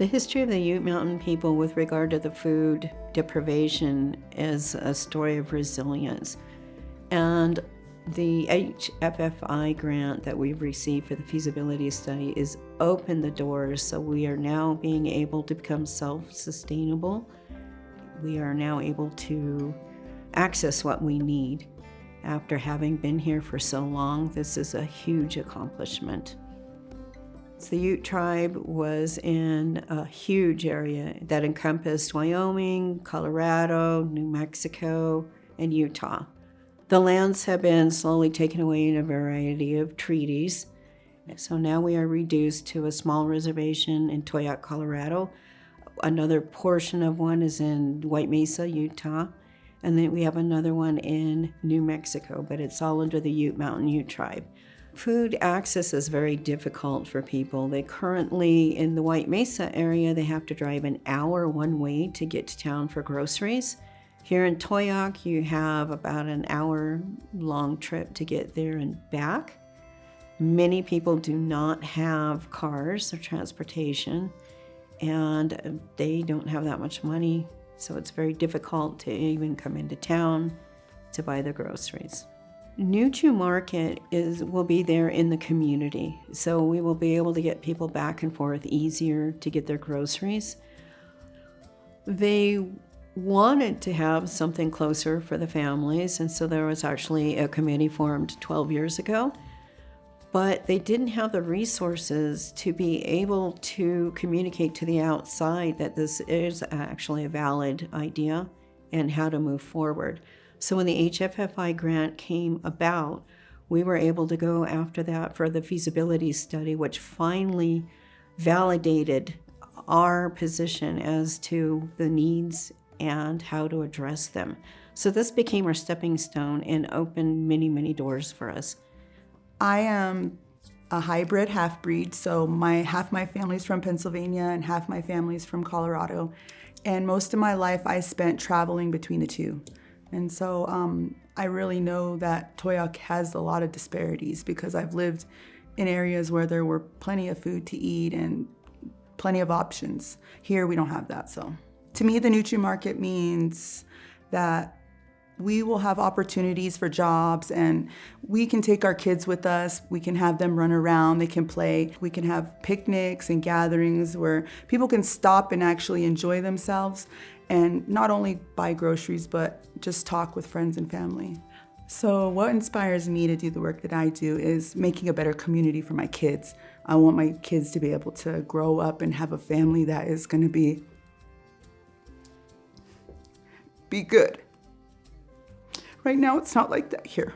The history of the Ute Mountain people with regard to the food deprivation is a story of resilience. And the HFFI grant that we've received for the feasibility study is opened the doors, so we are now being able to become self-sustainable. We are now able to access what we need. After having been here for so long, this is a huge accomplishment. The Ute Tribe was in a huge area that encompassed Wyoming, Colorado, New Mexico, and Utah. The lands have been slowly taken away in a variety of treaties. So now we are reduced to a small reservation in Towaoc, Colorado. Another portion of one is in White Mesa, Utah. And then we have another one in New Mexico, but it's all under the Ute Mountain Ute Tribe. Food access is very difficult for people. They currently, in the White Mesa area, they have to drive an hour one way to get to town for groceries. Here in Towaoc, you have about an hour-long trip to get there and back. Many people do not have cars or transportation, and they don't have that much money, so it's very difficult to even come into town to buy the groceries. Nuchu Market will be there in the community, so we will be able to get people back and forth easier to get their groceries. They wanted to have something closer for the families, and so there was actually a committee formed 12 years ago, but they didn't have the resources to be able to communicate to the outside that this is actually a valid idea and how to move forward. So when the HFFI grant came about, we were able to go after that for the feasibility study, which finally validated our position as to the needs and how to address them. So this became our stepping stone and opened many, many doors for us. I am a hybrid half-breed, so half my family's from Pennsylvania and half my family's from Colorado. And most of my life I spent traveling between the two. And so I really know that Towaoc has a lot of disparities because I've lived in areas where there were plenty of food to eat and plenty of options. Here we don't have that. So to me, the Nuchu Market means that we will have opportunities for jobs, and we can take our kids with us. We can have them run around, they can play. We can have picnics and gatherings where people can stop and actually enjoy themselves and not only buy groceries, but just talk with friends and family. So what inspires me to do the work that I do is making a better community for my kids. I want my kids to be able to grow up and have a family that is going to be good. Right now, it's not like that here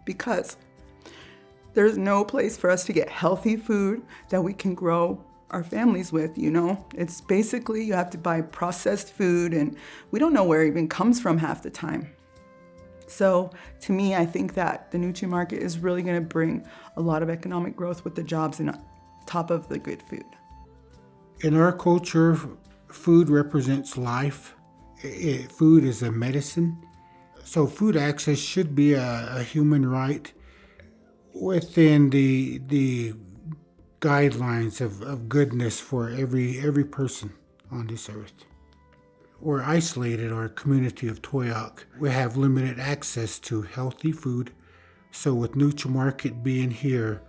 because there's no place for us to get healthy food that we can grow our families with, you know? It's basically you have to buy processed food, and we don't know where it even comes from half the time. So to me, I think that the Nuchu Market is really going to bring a lot of economic growth with the jobs and on top of the good food. In our culture, food represents life. Food is a medicine. So food access should be a human right within the guidelines of goodness for every person on this earth. We're isolated, our community of Towaoc. We have limited access to healthy food. So with Nuchu Market being here,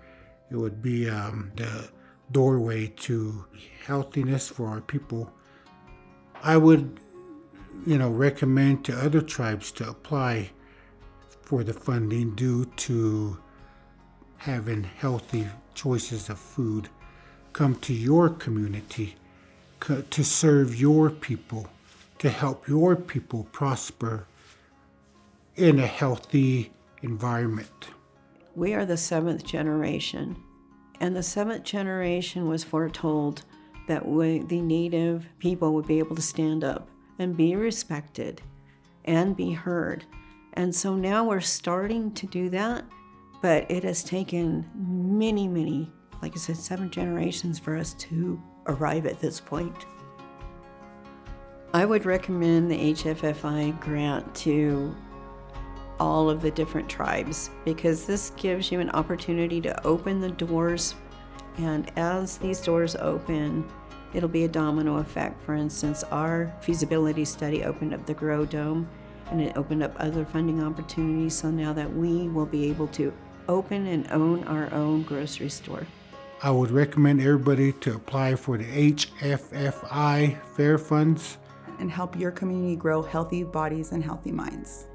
it would be the doorway to healthiness for our people. I would recommend to other tribes to apply for the funding due to having healthy choices of food. Come to your community to serve your people, to help your people prosper in a healthy environment. We are the 7th generation, and the 7th generation was foretold that the Native people would be able to stand up and be respected and be heard. And so now we're starting to do that, but it has taken many, like I said, 7 generations for us to arrive at this point. I would recommend the HFFI grant to all of the different tribes because this gives you an opportunity to open the doors And as these doors open, it'll be a domino effect. For instance, our feasibility study opened up the Grow Dome, and it opened up other funding opportunities. So now that we will be able to open and own our own grocery store. I would recommend everybody to apply for the HFFI Fair Funds and help your community grow healthy bodies and healthy minds.